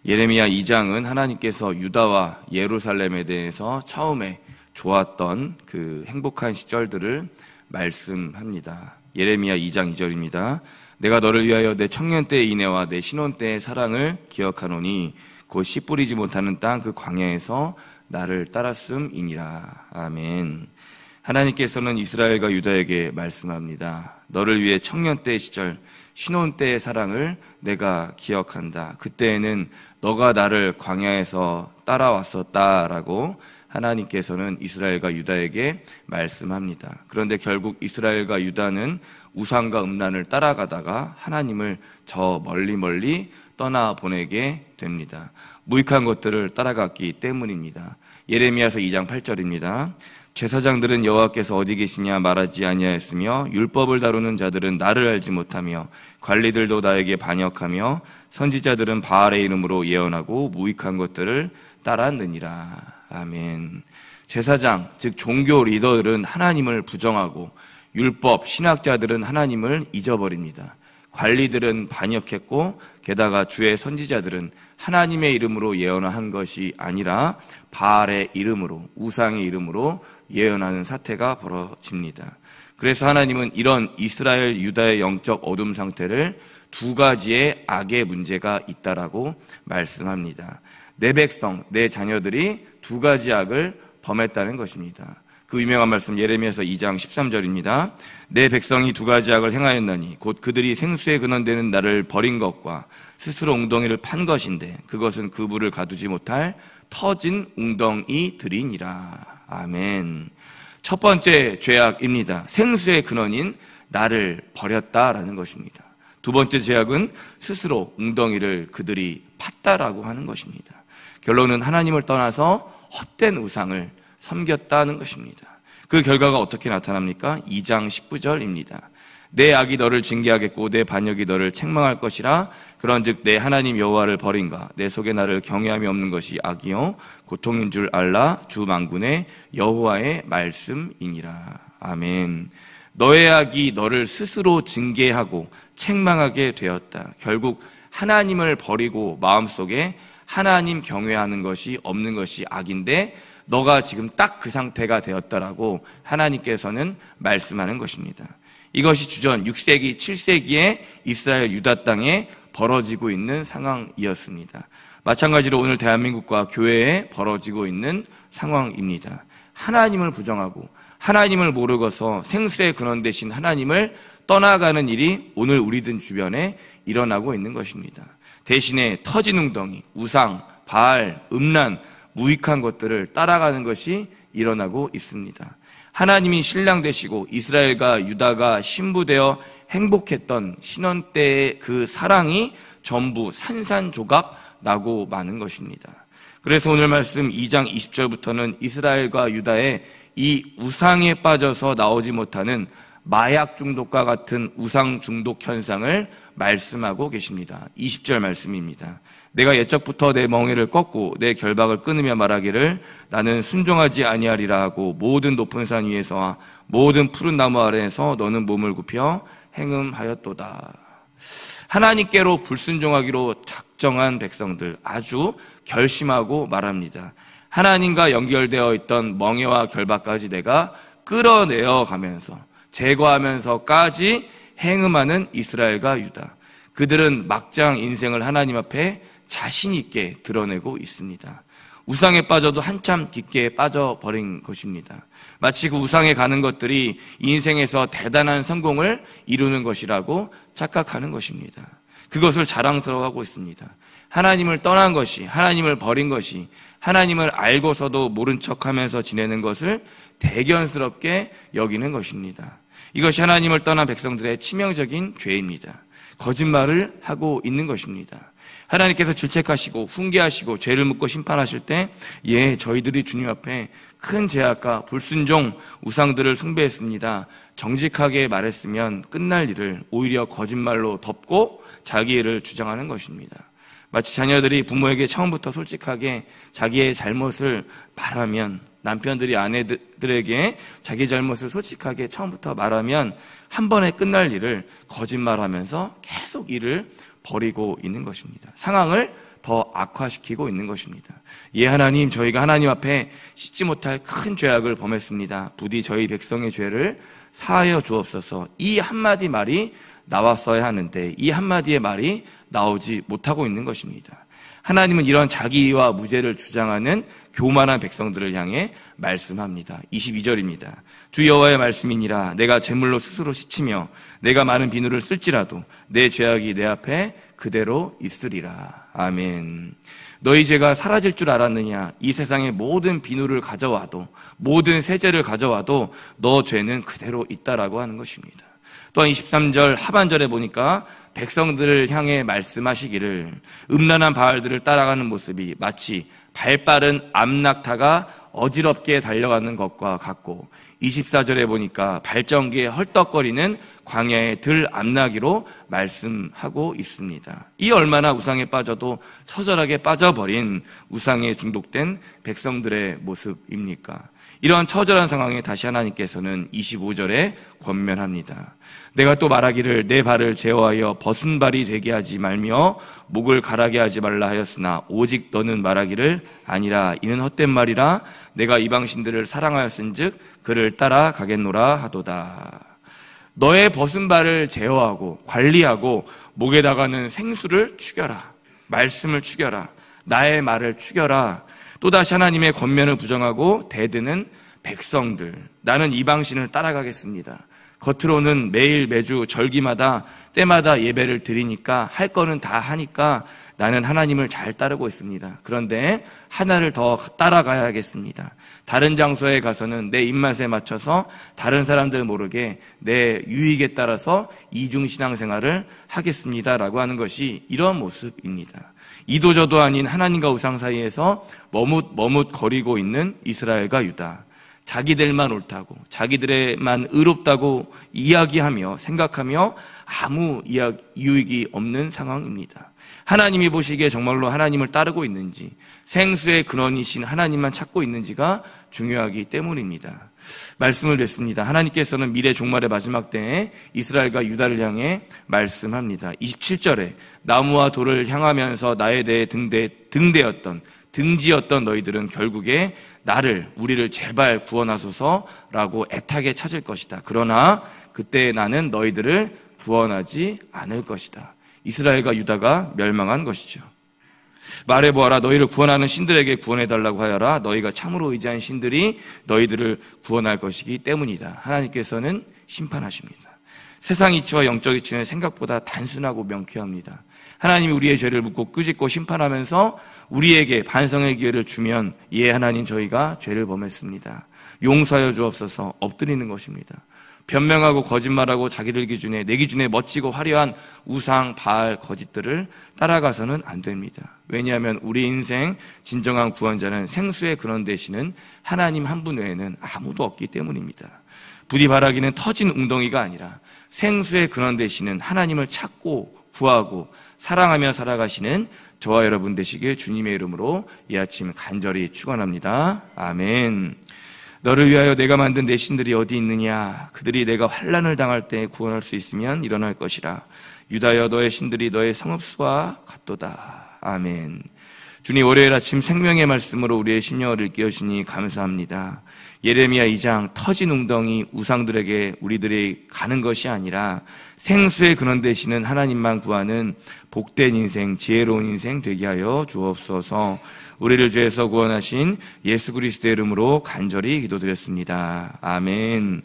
예레미야 2장은 하나님께서 유다와 예루살렘에 대해서 처음에 좋았던 그 행복한 시절들을 말씀합니다. 예레미야 2장 2절입니다. 내가 너를 위하여 내 청년 때의 인애와 내 신혼 때의 사랑을 기억하노니 곧 씨 뿌리지 못하는 땅 그 광야에서 나를 따랐음이니라. 아멘. 하나님께서는 이스라엘과 유다에게 말씀합니다. 너를 위해 청년 때의 시절, 신혼 때의 사랑을 내가 기억한다. 그때에는 너가 나를 광야에서 따라왔었다라고 하나님께서는 이스라엘과 유다에게 말씀합니다. 그런데 결국 이스라엘과 유다는 우상과 음란을 따라가다가 하나님을 저 멀리 떠나보내게 됩니다. 무익한 것들을 따라갔기 때문입니다. 예레미야서 2장 8절입니다. 제사장들은 여호와께서 어디 계시냐 말하지 아니하였으며 율법을 다루는 자들은 나를 알지 못하며 관리들도 나에게 반역하며 선지자들은 바알의 이름으로 예언하고 무익한 것들을 따랐느니라. 아멘. 제사장, 즉 종교 리더들은 하나님을 부정하고 율법, 신학자들은 하나님을 잊어버립니다. 관리들은 반역했고 게다가 주의 선지자들은 하나님의 이름으로 예언한 것이 아니라 바알의 이름으로, 우상의 이름으로 예언하는 사태가 벌어집니다. 그래서 하나님은 이런 이스라엘, 유다의 영적 어둠 상태를 두 가지의 악의 문제가 있다라고 말씀합니다. 내 백성, 내 자녀들이 두 가지 악을 범했다는 것입니다. 그 유명한 말씀 예레미야서 2장 13절입니다. 내 백성이 두 가지 악을 행하였나니 곧 그들이 생수에 근원되는 나를 버린 것과 스스로 웅덩이를 판 것인데 그것은 그 물을 가두지 못할 터진 웅덩이들이니라. 아멘. 첫 번째 죄악입니다. 생수의 근원인 나를 버렸다라는 것입니다. 두 번째 죄악은 스스로 웅덩이를 그들이 팠다라고 하는 것입니다. 결론은 하나님을 떠나서 헛된 우상을 섬겼다는 것입니다. 그 결과가 어떻게 나타납니까? 2장 19절입니다. 내 악이 너를 징계하겠고 내 반역이 너를 책망할 것이라. 그런즉 내 하나님 여호와를 버린가 내 속에 나를 경외함이 없는 것이 악이요 고통인 줄 알라. 주 만군의 여호와의 말씀이니라. 아멘. 너의 악이 너를 스스로 징계하고 책망하게 되었다. 결국 하나님을 버리고 마음속에 하나님 경외하는 것이 없는 것이 악인데 너가 지금 딱 그 상태가 되었다라고 하나님께서는 말씀하는 것입니다. 이것이 주전 6세기, 7세기에 이스라엘 유다 땅에 벌어지고 있는 상황이었습니다. 마찬가지로 오늘 대한민국과 교회에 벌어지고 있는 상황입니다. 하나님을 부정하고 하나님을 모르고서 생수의 근원 되신 하나님을 떠나가는 일이 오늘 우리들 주변에 일어나고 있는 것입니다. 대신에 터진 웅덩이, 우상, 바알, 음란, 무익한 것들을 따라가는 것이 일어나고 있습니다. 하나님이 신랑 되시고 이스라엘과 유다가 신부되어 행복했던 신혼 때의 그 사랑이 전부 산산조각 나고 마는 것입니다. 그래서 오늘 말씀 2장 20절부터는 이스라엘과 유다의 이 우상에 빠져서 나오지 못하는 마약 중독과 같은 우상 중독 현상을 말씀하고 계십니다. 20절 말씀입니다. 내가 옛적부터 내 멍에를 꺾고 내 결박을 끊으며 말하기를 나는 순종하지 아니하리라 하고 모든 높은 산 위에서와 모든 푸른 나무 아래에서 너는 몸을 굽혀 행음하였도다. 하나님께로 불순종하기로 작정한 백성들 아주 결심하고 말합니다. 하나님과 연결되어 있던 멍에와 결박까지 내가 끌어내어 가면서 제거하면서까지 행음하는 이스라엘과 유다. 그들은 막장 인생을 하나님 앞에 자신 있게 드러내고 있습니다. 우상에 빠져도 한참 깊게 빠져버린 것입니다. 마치 그 우상에 가는 것들이 인생에서 대단한 성공을 이루는 것이라고 착각하는 것입니다. 그것을 자랑스러워하고 있습니다. 하나님을 떠난 것이, 하나님을 버린 것이, 하나님을 알고서도 모른 척하면서 지내는 것을 대견스럽게 여기는 것입니다. 이것이 하나님을 떠난 백성들의 치명적인 죄입니다. 거짓말을 하고 있는 것입니다. 하나님께서 질책하시고 훈계하시고 죄를 묻고 심판하실 때 저희들이 주님 앞에 큰 죄악과 불순종, 우상들을 숭배했습니다. 정직하게 말했으면 끝날 일을 오히려 거짓말로 덮고 자기 일을 주장하는 것입니다. 마치 자녀들이 부모에게 처음부터 솔직하게 자기의 잘못을 말하면, 남편들이 아내들에게 자기 잘못을 솔직하게 처음부터 말하면 한 번에 끝날 일을 거짓말하면서 계속 일을 벌이고 있는 것입니다. 상황을 더 악화시키고 있는 것입니다. 예, 하나님, 저희가 하나님 앞에 씻지 못할 큰 죄악을 범했습니다. 부디 저희 백성의 죄를 사하여 주옵소서. 이 한마디 말이 나왔어야 하는데 이 한마디의 말이 나오지 못하고 있는 것입니다. 하나님은 이런 자기와 무죄를 주장하는 교만한 백성들을 향해 말씀합니다. 22절입니다. 주 여호와의 말씀이니라. 내가 제물로 스스로 씻으며 내가 많은 비누를 쓸지라도 내 죄악이 내 앞에 그대로 있으리라. 아멘. 너희 죄가 사라질 줄 알았느냐? 이 세상의 모든 비누를 가져와도, 모든 세제를 가져와도 너 죄는 그대로 있다라고 하는 것입니다. 또한 23절 하반절에 보니까 백성들을 향해 말씀하시기를, 음란한 바알들을 따라가는 모습이 마치 발빠른 암낙타가 어지럽게 달려가는 것과 같고, 24절에 보니까 발전기에 헐떡거리는 광야의 들 암나기로 말씀하고 있습니다. 이 얼마나 우상에 빠져도 처절하게 빠져버린 우상에 중독된 백성들의 모습입니까? 이러한 처절한 상황에 다시 하나님께서는 25절에 권면합니다. 내가 또 말하기를 내 발을 제어하여 벗은 발이 되게 하지 말며 목을 가라게 하지 말라 하였으나 오직 너는 말하기를 아니라 이는 헛된 말이라 내가 이방신들을 사랑하였은즉 그를 따라가겠노라 하도다. 너의 벗은 발을 제어하고 관리하고 목에다가는 생수를 축여라. 말씀을 축여라. 나의 말을 축여라. 또다시 하나님의 권면을 부정하고 대드는 백성들, 나는 이방신을 따라가겠습니다. 겉으로는 매일 매주 절기마다 때마다 예배를 드리니까 할 거는 다 하니까 나는 하나님을 잘 따르고 있습니다. 그런데 하나를 더 따라가야겠습니다. 다른 장소에 가서는 내 입맛에 맞춰서 다른 사람들 모르게 내 유익에 따라서 이중신앙생활을 하겠습니다라고 하는 것이 이런 모습입니다. 이도저도 아닌 하나님과 우상 사이에서 머뭇거리고 있는 이스라엘과 유다. 자기들만 옳다고, 자기들만 의롭다고 이야기하며 생각하며 아무 유익이 없는 상황입니다. 하나님이 보시기에 정말로 하나님을 따르고 있는지, 생수의 근원이신 하나님만 찾고 있는지가 중요하기 때문입니다. 말씀을 냈습니다. 하나님께서는 미래 종말의 마지막 때에 이스라엘과 유다를 향해 말씀합니다. 27절에 나무와 돌을 향하면서 나에 대해 등지었던 너희들은 결국에 우리를 제발 구원하소서라고 애타게 찾을 것이다. 그러나 그때 나는 너희들을 구원하지 않을 것이다. 이스라엘과 유다가 멸망한 것이죠. 말해보아라. 너희를 구원하는 신들에게 구원해달라고 하여라. 너희가 참으로 의지한 신들이 너희들을 구원할 것이기 때문이다. 하나님께서는 심판하십니다. 세상 이치와 영적 이치는 생각보다 단순하고 명쾌합니다. 하나님이 우리의 죄를 묻고 꾸짖고 심판하면서 우리에게 반성의 기회를 주면 예, 하나님 저희가 죄를 범했습니다. 용서하여 주옵소서 엎드리는 것입니다. 변명하고 거짓말하고 자기들 기준에 내 기준에 멋지고 화려한 우상, 바알, 거짓들을 따라가서는 안 됩니다. 왜냐하면 우리 인생 진정한 구원자는 생수의 근원 되시는 하나님 한 분 외에는 아무도 없기 때문입니다. 부디 바라기는 터진 웅덩이가 아니라 생수의 근원 되시는 하나님을 찾고 구하고 사랑하며 살아가시는 저와 여러분 되시길 주님의 이름으로 이 아침 간절히 축원합니다. 아멘. 너를 위하여 내가 만든 내 신들이 어디 있느냐? 그들이 내가 환난을 당할 때 구원할 수 있으면 일어날 것이라. 유다여 너의 신들이 너의 성읍수와 같도다. 아멘. 주님, 월요일 아침 생명의 말씀으로 우리의 심령을 깨우시니 감사합니다. 예레미야 2장 터진 웅덩이 우상들에게 우리들이 가는 것이 아니라 생수의 근원 되시는 하나님만 구하는 복된 인생, 지혜로운 인생 되게 하여 주옵소서. 우리를 죄에서 구원하신 예수 그리스도의 이름으로 간절히 기도드렸습니다. 아멘.